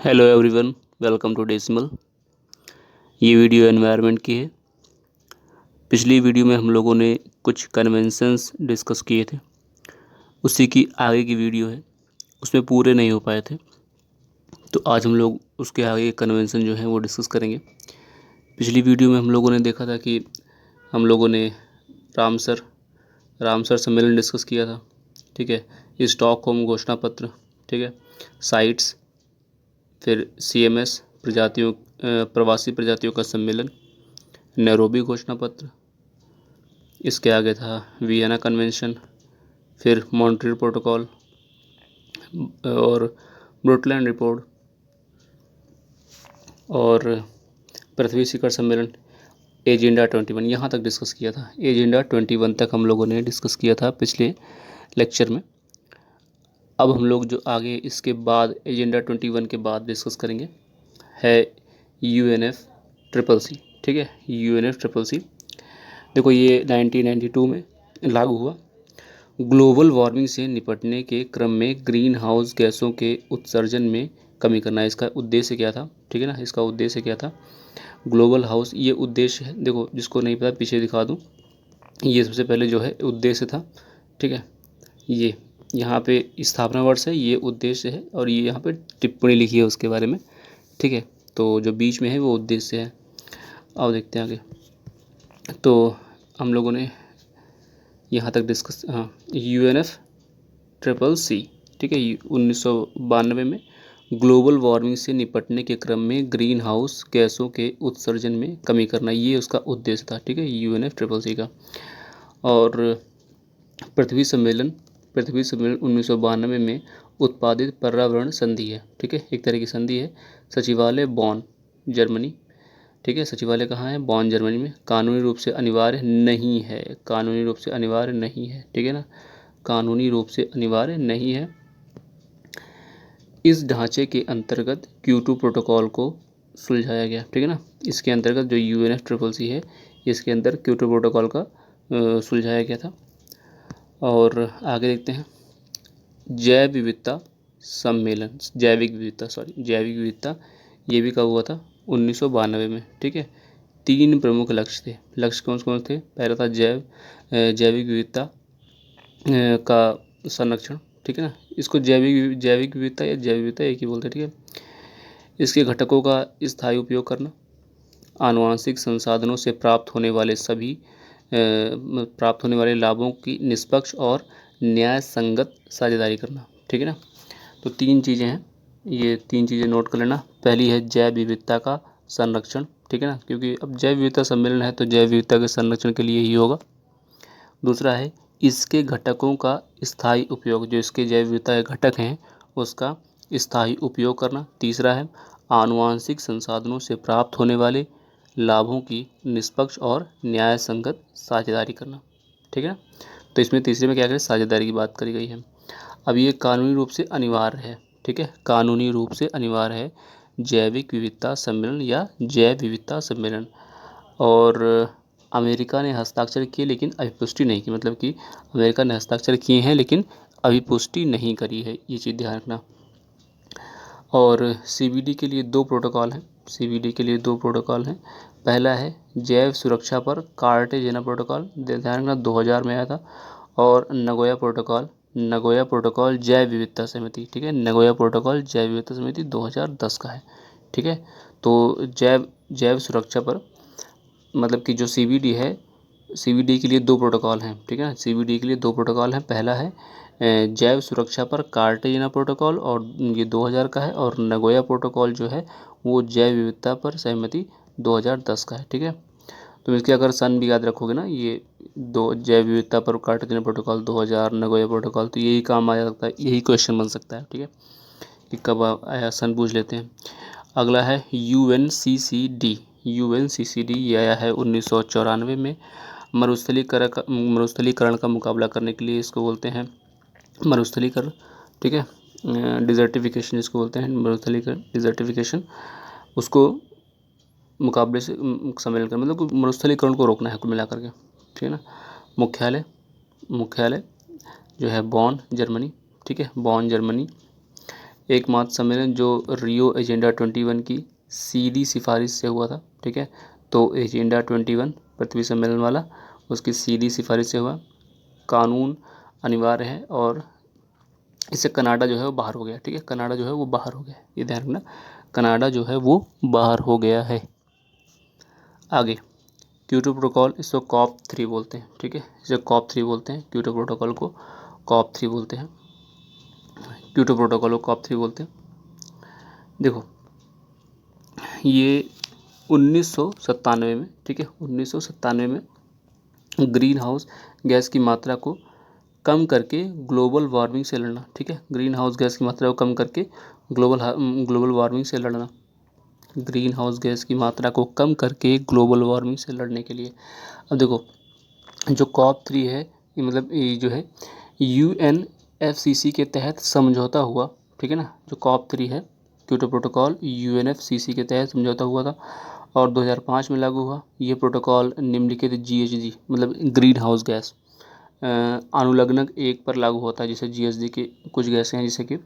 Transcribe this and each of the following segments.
Hello everyone, welcome to Decimal. ये video environment की है। पिछली वीडियो में हम लोगों ने कुछ कन्वेंशंस डिस्कस किए थे, उसी की आगे की वीडियो है। उसमें पूरे नहीं हो पाए थे, तो आज हम लोग उसके आगे कन्वेंशन जो है वो डिस्कस करेंगे। पिछली वीडियो में हम लोगों ने देखा था कि हम लोगों ने रामसर रामसर सम्मेलन डिस्कस किया था। ठीक है, स्टॉकहोम घोषणा पत्र, ठीक है, साइट्स, फिर CMS प्रवासी प्रजातियों का सम्मेलन, नैरोबी घोषणा पत्र, इसके आगे था वियना कन्वेंशन, फिर मॉन्ट्रियल प्रोटोकॉल और ब्रुटलैंड रिपोर्ट और पृथ्वी शिखर सम्मेलन, एजेंडा 21। यहाँ तक डिस्कस किया था। एजेंडा 21 तक हम लोगों ने डिस्कस किया था पिछले लेक्चर में। अब हम लोग जो आगे इसके बाद एजेंडा 21 के बाद डिस्कस करेंगे है UNFCCC। ठीक है, UNFCCC देखो, ये 1992 में लागू हुआ। ग्लोबल वार्मिंग से निपटने के क्रम में ग्रीन हाउस गैसों के उत्सर्जन में कमी करना, इसका उद्देश्य क्या था? ठीक है ना, इसका उद्देश्य क्या था? ग्लोबल हाउस, ये उद्देश्य है। देखो, जिसको नहीं पता पीछे दिखा दूँ। ये सबसे पहले जो है उद्देश्य था। ठीक है, ये यहाँ पे स्थापना वर्ष है, ये उद्देश्य है, और ये यहाँ पे टिप्पणी लिखी है उसके बारे में। ठीक है, तो जो बीच में है वो उद्देश्य है। अब देखते हैं आगे। तो हम लोगों ने यहाँ तक डिस्कस, हाँ, UNFCCC। ठीक है, 1992 में ग्लोबल वार्मिंग से निपटने के क्रम में ग्रीन हाउस गैसों के उत्सर्जन में कमी करना, ये उसका उद्देश्य था। ठीक है, UNFCCC का। और पृथ्वी सम्मेलन 1992 में उत्पादित पर्यावरण संधि है। ठीक है, एक तरह की संधि है। सचिवालय बॉन, जर्मनी। ठीक है, सचिवालय कहाँ है? बॉन, जर्मनी में। कानूनी रूप से अनिवार्य नहीं है, कानूनी रूप से अनिवार्य नहीं है। ठीक है ना, कानूनी रूप से अनिवार्य नहीं है। इस ढांचे के अंतर्गत क्योटो प्रोटोकॉल को सुलझाया गया। ठीक है ना, इसके अंतर्गत जो UNFCCC है, इसके अंदर क्योटो प्रोटोकॉल का सुलझाया गया था। और आगे देखते हैं। जैव विविधता सम्मेलन, जैविक विविधता, ये भी कब हुआ था? 1992 में। ठीक है, 3 प्रमुख लक्ष्य थे। लक्ष्य कौन कौन थे? पहला था जैविक विविधता का संरक्षण। ठीक है ना, इसको जैविक विविधता या जैव विविधता एक ही बोलते हैं। ठीक है, इसके घटकों का स्थायी उपयोग करना, आनुवांशिक संसाधनों से प्राप्त होने वाले लाभों की निष्पक्ष और न्याय संगत साझेदारी करना। ठीक है ना, तो 3 चीज़ें हैं, ये 3 चीज़ें नोट कर लेना। पहली है जैव विविधता का संरक्षण। ठीक है ना, क्योंकि अब जैव विविधता सम्मेलन है तो जैव विविधता के संरक्षण के लिए ही होगा। दूसरा है इसके घटकों का स्थायी उपयोग, जो इसके जैव विविधता के घटक हैं उसका स्थायी उपयोग करना। तीसरा है आनुवांशिक संसाधनों से प्राप्त होने वाले लाभों की निष्पक्ष और न्याय संगत साझेदारी करना। ठीक है ना, तो इसमें तीसरे में क्या करें? साझेदारी की बात करी गई है। अब ये कानूनी रूप से अनिवार्य है। ठीक है, कानूनी रूप से अनिवार्य है जैविक विविधता सम्मेलन या जैव विविधता सम्मेलन। और अमेरिका ने हस्ताक्षर किए लेकिन अभिपुष्टि नहीं की, मतलब कि अमेरिका ने हस्ताक्षर किए हैं लेकिन अभिपुष्टि नहीं करी है, ये चीज़ ध्यान रखना। और CBD के लिए 2 प्रोटोकॉल हैं। CBD के लिए 2 प्रोटोकॉल हैं। पहला है जैव सुरक्षा पर कार्टेजेना प्रोटोकॉल, ध्यान रखना, 2000 में आया था। और नगोया प्रोटोकॉल जैव विविधता समिति। ठीक है, नगोया प्रोटोकॉल जैव विविधता समिति 2010 का है। ठीक है, तो जैव सुरक्षा पर, मतलब कि जो CBD है, CBD के लिए 2 प्रोटोकॉल हैं। ठीक है ना, CBD के लिए 2 प्रोटोकॉल हैं। पहला है जैव सुरक्षा पर कार्टेजना प्रोटोकॉल, और ये 2000 का है। और नगोया प्रोटोकॉल जो है वो जैव विविधता पर सहमति 2010 का है। ठीक है, तो इसके अगर सन भी याद रखोगे ना, ये दो, जैव विविधता पर कार्टेजना प्रोटोकॉल 2000, नगोया प्रोटोकॉल, तो यही काम आ सकता है, यही क्वेश्चन बन सकता है। ठीक है, कि कब आया, सन पूछ लेते हैं। अगला है UNCCD ये आया है 1994 में। मरुस्थलीकरण का मुकाबला करने के लिए इसको बोलते हैं मरुस्थलीकरण। ठीक है, डिजर्टिफिकेशन जिसको बोलते हैं, मरुस्थलीकरण, डिजर्टिफिकेशन, उसको मुकाबले से सम्मेलन कर, मतलब मरुस्थलीकरण को रोकना है कुल मिलाकर के। ठीक है ना, मुख्यालय जो है बॉन, जर्मनी। ठीक है, बॉन, जर्मनी। एकमात्र सम्मेलन जो रियो एजेंडा 21 की सीधी सिफारिश से हुआ था, ठीक है। तो एजेंडा 21 पृथ्वी सम्मेलन वाला, उसकी सीधी सिफारिश से हुआ, कानून अनिवार्य है और इससे कनाडा जो है वो बाहर हो गया, ठीक है। कनाडा जो है वो बाहर हो गया, ये ध्यान रखना, कनाडा जो है वो बाहर हो गया है। आगे क्योटो प्रोटोकॉल, इसको कॉप 3 बोलते हैं, ठीक है। इसे कॉप 3 बोलते हैं, क्योटो प्रोटोकॉल को कॉप 3 बोलते हैं, क्योटो प्रोटोकॉल को कॉप 3 बोलते हैं। देखो ये 1997 में, ठीक है, 1997 में ग्रीन हाउस गैस की मात्रा को कम करके ग्लोबल वार्मिंग से लड़ना, ठीक है। ग्रीन हाउस गैस की मात्रा को कम करके ग्लोबल वार्मिंग से लड़ना, ग्रीन हाउस गैस की मात्रा को कम करके ग्लोबल वार्मिंग से लड़ने के लिए। अब देखो जो कॉप 3 है, ये मतलब ये जो है UNFCCC के तहत समझौता हुआ, ठीक है ना। जो कॉप 3 है क्योटो प्रोटोकॉल UNFCCC के तहत समझौता हुआ था और 2005 में लागू हुआ। ये प्रोटोकॉल निम्नलिखित GHG मतलब ग्रीन हाउस गैस अनुलग्नक 1 पर लागू होता है, जैसे GHG की कुछ गैसें हैं, जैसे कि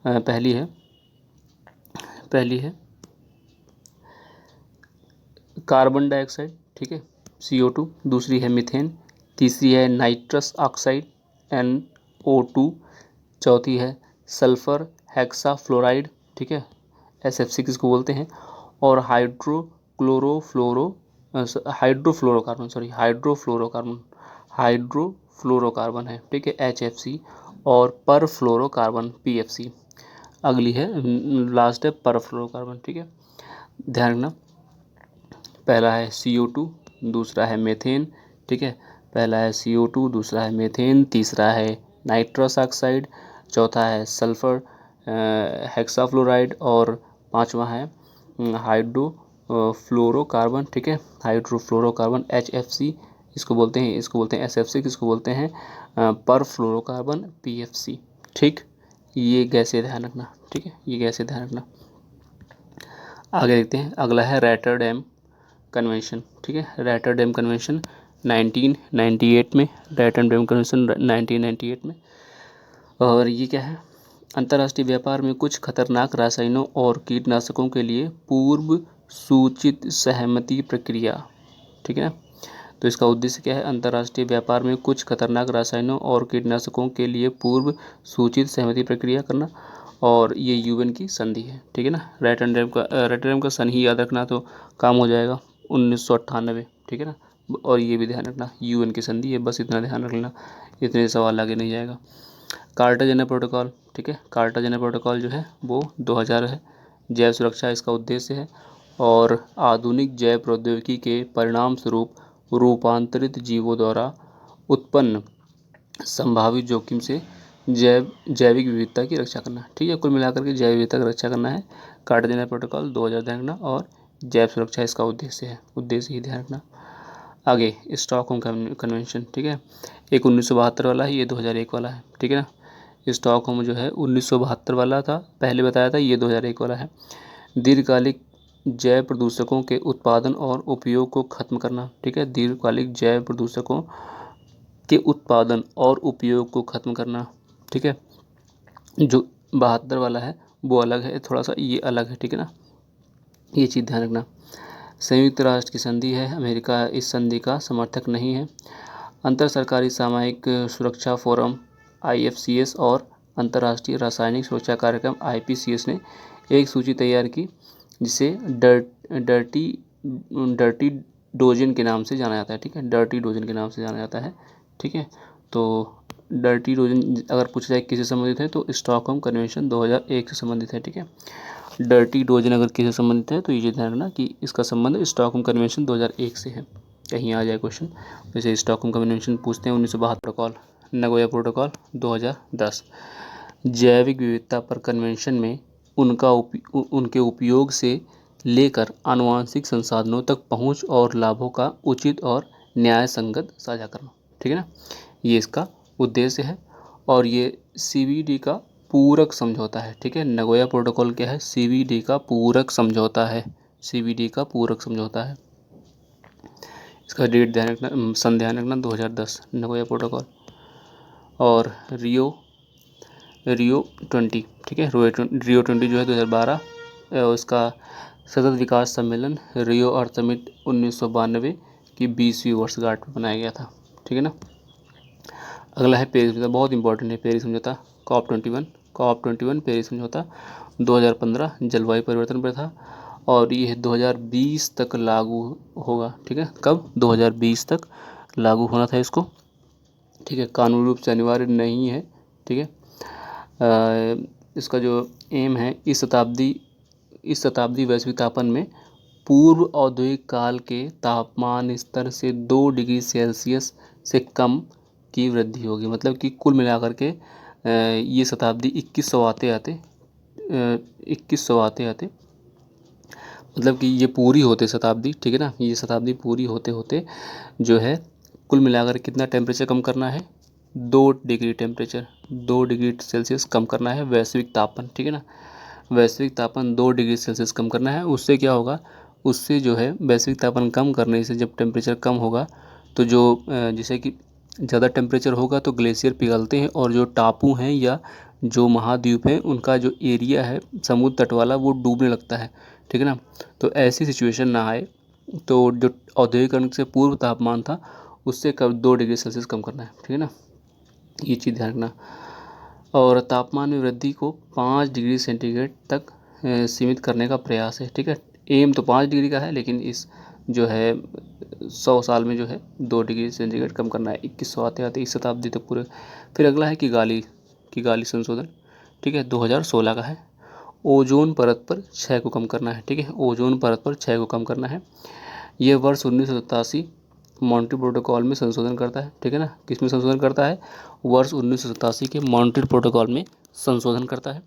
पहली है कार्बन डाइऑक्साइड, ठीक है, CO2, दूसरी है मीथेन, तीसरी है नाइट्रस ऑक्साइड NO2, चौथी है सल्फर हेक्साफ्लोराइड, ठीक है, SFC किसको बोलते हैं, और हाइड्रोफ्लोरोकार्बन है, ठीक है, HFC, और परफ्लोरोकार्बन PFC। अगली है लास्ट है परफ्लोरोकार्बन, ठीक है। ध्यान रखना, पहला है CO2, दूसरा है मीथेन, ठीक है, पहला है CO2, दूसरा है मीथेन, तीसरा है नाइट्रस ऑक्साइड, चौथा है सल्फर हेक्साफ्लोराइड और पांचवा है हाइड्रोफ्लोरोकार्बन, ठीक है, हाइड्रोफ्लोरोकार्बन HFC इसको बोलते हैं, SFC किसको बोलते हैं, परफ्लोरोकार्बन PFC, ठीक। ये गैसें ध्यान रखना, ठीक है, ये गैसें ध्यान रखना। आगे देखते हैं, अगला है रॉटरडैम कन्वेंशन, ठीक है, रॉटरडैम कन्वेंशन 1998 में, रॉटरडैम कन्वेंशन 1998 में। और ये क्या है, अंतर्राष्ट्रीय व्यापार में कुछ खतरनाक रसायनों और कीटनाशकों के लिए पूर्व सूचित सहमति प्रक्रिया, ठीक है ना। तो इसका उद्देश्य क्या है, अंतर्राष्ट्रीय व्यापार में कुछ खतरनाक रसायनों और कीटनाशकों के लिए पूर्व सूचित सहमति प्रक्रिया करना, और ये UN की संधि है, ठीक है ना। रॉटरडैम का सन ही याद रखना तो काम हो जाएगा, 1998, ठीक है ना। और ये भी ध्यान रखना UN की संधि है, बस इतना ध्यान रख लेना, इतने सवाल आगे नहीं जाएगा। कार्टाजेना प्रोटोकॉल, ठीक है, कार्टाजेना प्रोटोकॉल जो है वो 2000 है, जैव सुरक्षा इसका उद्देश्य है, और आधुनिक जैव प्रौद्योगिकी के परिणाम स्वरूप रूपांतरित जीवों द्वारा उत्पन्न संभावित जोखिम से जैविक विविधता की रक्षा करना, ठीक है। कुल मिलाकर के जैव विविधता की रक्षा करना है कार्टाजेना प्रोटोकॉल 2000 ध्यान रखना, और जैव सुरक्षा इसका उद्देश्य है, उद्देश्य ही ध्यान रखना। आगे स्टॉकहोम कन्वेंशन, ठीक है, एक 1972 वाला है, ये 2001 वाला है, ठीक है ना। स्टॉकहोम जो है 1972 वाला था, पहले बताया था, ये 2001 वाला है। दीर्घकालिक जैव प्रदूषकों के उत्पादन और उपयोग को खत्म करना, ठीक है, दीर्घकालिक जैव प्रदूषकों के उत्पादन और उपयोग को खत्म करना, ठीक है। जो 72 वाला है वो अलग है थोड़ा सा, ये अलग है, ठीक है ना, ये चीज़ ध्यान रखना। संयुक्त राष्ट्र की संधि है, अमेरिका इस संधि का समर्थक नहीं है। अंतर सरकारी सामयिक सुरक्षा फोरम IFCS और अंतर्राष्ट्रीय रासायनिक सुरक्षा कार्यक्रम IPCS ने एक सूची तैयार की, जिसे डर्टी डोजन के नाम से जाना जाता है, ठीक है, डर्टी डोजन के नाम से जाना जाता है, ठीक है। तो डर्टी डोजन अगर पूछा जाए किससे संबंधित है तो स्टॉकहोम कन्वेंशन 2001 से संबंधित है, ठीक है। डर्टी डोजन अगर किससे संबंधित है तो ये ध्यान रखना कि इसका संबंध स्टॉकहोम कन्वेंशन 2001 से है, कहीं आ जाए क्वेश्चन। जैसे स्टॉकहोम कन्वेंशन पूछते हैं 1972 प्रोटोकॉल, नगोया प्रोटोकॉल 2010। जैविक विविधता पर कन्वेंशन में उनके उपयोग से लेकर आनुवांशिक संसाधनों तक पहुंच और लाभों का उचित और न्याय संगत साझा करना, ठीक है ना, ये इसका उद्देश्य है। और ये CBD का पूरक समझौता है, ठीक है। नगोया प्रोटोकॉल क्या है, CBD का पूरक समझौता है, CBD का पूरक समझौता है। इसका डेट ध्यान रखना, सन ध्यान रखना 2010 नगोया प्रोटोकॉल। और रियो रियो 20, ठीक है। रियो 20 जो है 2012, उसका सतत विकास सम्मेलन रियो अर्थ समिट 1992 की 20वीं वर्षगांठ में बनाया गया था, ठीक है ना। अगला है पेरिस समझौता, बहुत इंपॉर्टेंट है पेरिस समझौता। COP21 पेरिस समझौता 2015 जलवायु परिवर्तन पर था और ये 2020 तक लागू होगा, ठीक है। कब? 2020 तक लागू होना था इसको, ठीक है। कानूनी रूप से अनिवार्य नहीं है, ठीक है। इसका जो एम है, इस शताब्दी वैश्विक तापन में पूर्व औद्योगिक काल के तापमान स्तर से 2 डिग्री सेल्सियस से कम की वृद्धि होगी। मतलब कि कुल मिलाकर के ये शताब्दी 2100 आते मतलब कि ये पूरी होते शताब्दी, ठीक है ना, ये शताब्दी पूरी होते होते जो है कुल मिलाकर कितना टेम्परेचर कम करना है? 2 डिग्री सेल्सियस कम करना है वैश्विक तापन, ठीक है ना। वैश्विक तापन 2 डिग्री सेल्सियस कम करना है। उससे क्या होगा? उससे जो है वैश्विक तापन कम करने से जब टेम्परेचर कम होगा तो जो जैसे कि ज़्यादा टेम्परेचर होगा तो ग्लेशियर पिघलते हैं और जो टापू हैं या जो महाद्वीप हैं उनका जो एरिया है समुद्र तट वाला वो डूबने लगता है, ठीक है ना। तो ऐसी सिचुएशन ना आए, तो जो औद्योगिकरण से पूर्व तापमान था उससे कब 2 डिग्री सेल्सियस कम करना है, ठीक है ना, ये चीज़ ध्यान रखना। और तापमान में वृद्धि को 5 डिग्री सेंटीग्रेड तक सीमित करने का प्रयास है, ठीक है। एम तो 5 डिग्री का है लेकिन इस जो है 100 साल में जो है 2 डिग्री सेंटीग्रेड कम करना है, 2100 आते आते इस शताब्दी तक पूरे। फिर अगला है किगाली संशोधन, ठीक है, 2016 का है। ओजोन परत पर क्षय को कम करना है, ठीक है, ओजोन परत पर क्षय को कम करना है। यह वर्ष 1987 मॉन्ट्रियल प्रोटोकॉल में संशोधन करता है, ठीक है ना। किस में संशोधन करता है? वर्ष 1987 के मॉन्ट्रियल प्रोटोकॉल में संशोधन करता है।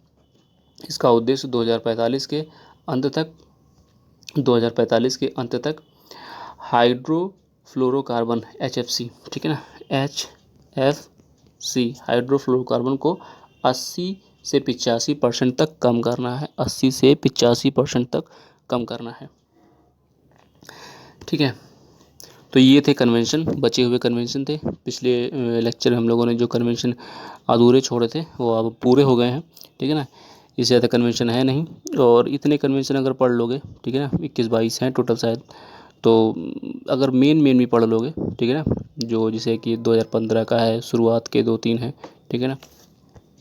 इसका उद्देश्य 2045 के अंत तक हाइड्रोफ्लोरोकार्बन HFC, ठीक है ना, HFC हाइड्रोफ्लोरोकार्बन को 80 से 85% तक कम करना है, 80 से 85% तक कम करना है, ठीक है। तो ये थे कन्वेंशन, बचे हुए कन्वेंशन थे। पिछले लेक्चर में हम लोगों ने जो कन्वेंशन अधूरे छोड़े थे वो अब पूरे हो गए हैं, ठीक है ना। इससे ज़्यादा कन्वेंशन है नहीं और इतने कन्वेंशन अगर पढ़ लोगे, ठीक है ना, 21-22 हैं टोटल शायद, तो अगर मेन भी पढ़ लोगे, ठीक है ना, जो जैसे कि 2015 का है, शुरुआत के 2-3 हैं, ठीक है ना।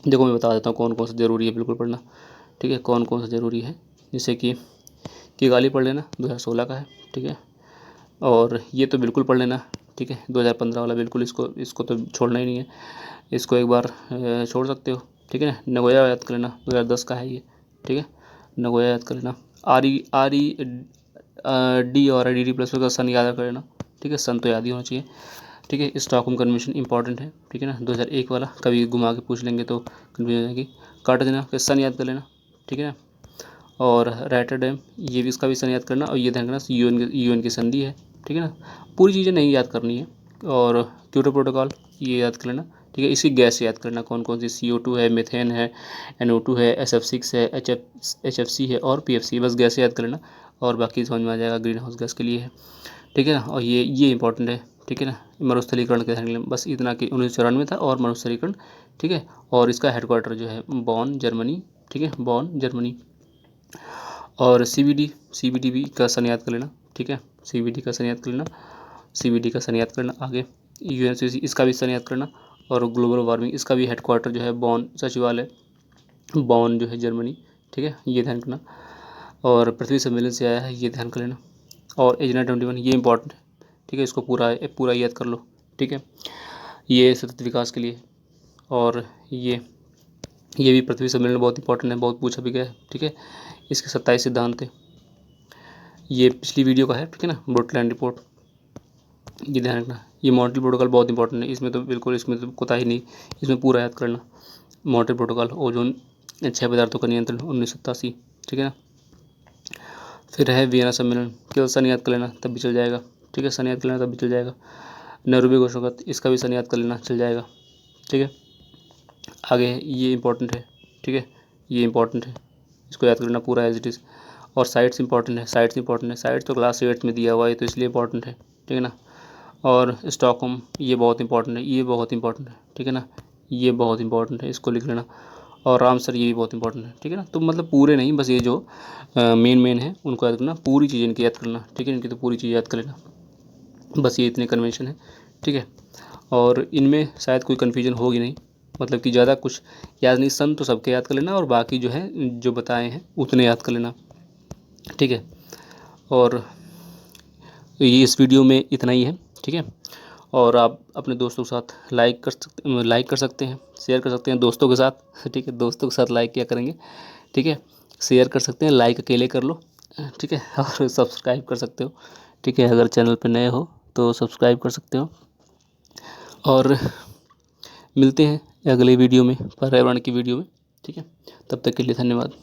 देखो मैं बता देता हूँ कौन कौन सा ज़रूरी है बिल्कुल पढ़ना, ठीक है, कौन कौन सा ज़रूरी है। जैसे कि किगाली पढ़ लेना, 2016 का है, ठीक है। और ये तो बिल्कुल पढ़ लेना, ठीक है, 2015 वाला बिल्कुल, इसको तो छोड़ना ही नहीं है, इसको एक बार छोड़ सकते हो, ठीक है ना। नगोया याद कर लेना, 2010 का है ये, ठीक है, नगोया याद कर लेना। आर ई डी और डी प्लस का सन याद कर लेना, ठीक है, सन तो याद ही होना चाहिए, ठीक है। स्टॉकहोम कन्वेंशन इंपॉर्टेंट है, ठीक है ना, 2001 वाला, कभी घुमा के पूछ लेंगे तो कन्फ्यूजन हो जाएगी। काट देना, फिर सन याद कर लेना, ठीक है ना। और रैटरडैम, ये भी, इसका भी सन याद करना और ये ध्यान रखना यूएन की संधि है, ठीक है ना। पूरी चीज़ें नहीं याद करनी है। और क्योटो प्रोटोकॉल ये याद कर लेना, ठीक है। इसकी गैस याद करना कौन कौन सी, CO2 है, मीथेन है, NO2 है, SF6 है, HFC है और PFC, बस गैस याद कर लेना और बाकी समझ में आ जाएगा, ग्रीन हाउस गैस के लिए है, ठीक है ना। और ये इंपॉर्टेंट है, ठीक है ना, मरुस्थलीकरण के ध्यान बस इतना कि 1994 था और मरुस्थलीकरण, ठीक है। और इसका हेडक्वार्टर जो है बॉन जर्मनी, ठीक है, बॉन जर्मनी। और CBD भी का सन याद कर लेना, ठीक है, CBD का सन याद कर लेना, CBD का सन याद करना। आगे UNFCCC, इसका भी सन याद करना। और ग्लोबल वार्मिंग, इसका भी हेडक्वार्टर जो है बॉन, सचिवालय बॉन जो है जर्मनी, ठीक है, ये ध्यान रखना। और पृथ्वी सम्मेलन से आया है, ये ध्यान कर लेना। और एजेंडा 21 ये इंपॉर्टेंट है, ठीक है, इसको पूरा याद कर लो, ठीक है, ये सतत विकास के लिए। और ये भी पृथ्वी सम्मेलन बहुत इंपॉर्टेंट है, बहुत पूछा भी गया है, ठीक है। इसके 27 सिद्धांत थे, ये पिछली वीडियो का है, ठीक है ना, ब्रोटलैंड रिपोर्ट, ये ध्यान रखना। ये मॉन्ट्रियल प्रोटोकॉल बहुत इंपॉर्टेंट है, इसमें तो कोताही नहीं, इसमें पूरा याद करना। मॉन्ट्रियल प्रोटोकॉल, ओजोन 6 पदार्थों का नियंत्रण 1987, ठीक है ना। फिर है वियना सम्मेलन, केवल सन याद कर लेना तब भी चल जाएगा, ठीक है, सन याद कर लेना तब भी चल जाएगा। नैरोबी घोषणापत्र, इसका भी सन याद कर लेना चल जाएगा, ठीक है। आगे ये इंपॉर्टेंट है, ठीक है, ये इंपॉर्टेंट है, इसको याद कर लेना पूरा एज इट इज़। और साइट्स इंपॉर्टेंट है, साइट्स तो क्लास 8 में दिया हुआ है तो इसलिए इंपॉर्टेंट है, ठीक है ना। और स्टॉकहोम, ये बहुत इंपॉर्टेंट है, ठीक है ना, ये बहुत इंपॉर्टेंट है, इसको लिख लेना। और रामसर ये भी बहुत इंपॉर्टेंट है, ठीक है ना। तो मतलब पूरे नहीं, बस ये जो मेन है उनको याद करना, पूरी चीज़ इनकी याद करना, ठीक है। इनकी तो पूरी चीज़ याद कर लेना, बस ये इतने कन्वेंशन है, ठीक है। और इनमें शायद कोई कन्फ्यूजन होगी नहीं, मतलब कि ज़्यादा कुछ याद नहीं, सन तो सबके याद कर लेना और बाकी जो है जो बताए हैं उतने याद कर लेना, ठीक है। और ये इस वीडियो में इतना ही है, ठीक है। और आप अपने दोस्तों के साथ लाइक कर सकते हैं, शेयर कर सकते हैं दोस्तों के साथ, ठीक है। दोस्तों के साथ लाइक किया करेंगे, ठीक है। शेयर कर सकते हैं, लाइक अकेले कर लो, ठीक है। और सब्सक्राइब कर सकते हो, ठीक है। अगर चैनल पे नए हो तो सब्सक्राइब कर सकते हो। और मिलते हैं अगले वीडियो में, पर्यावरण की वीडियो में, ठीक है। तब तक के लिए धन्यवाद।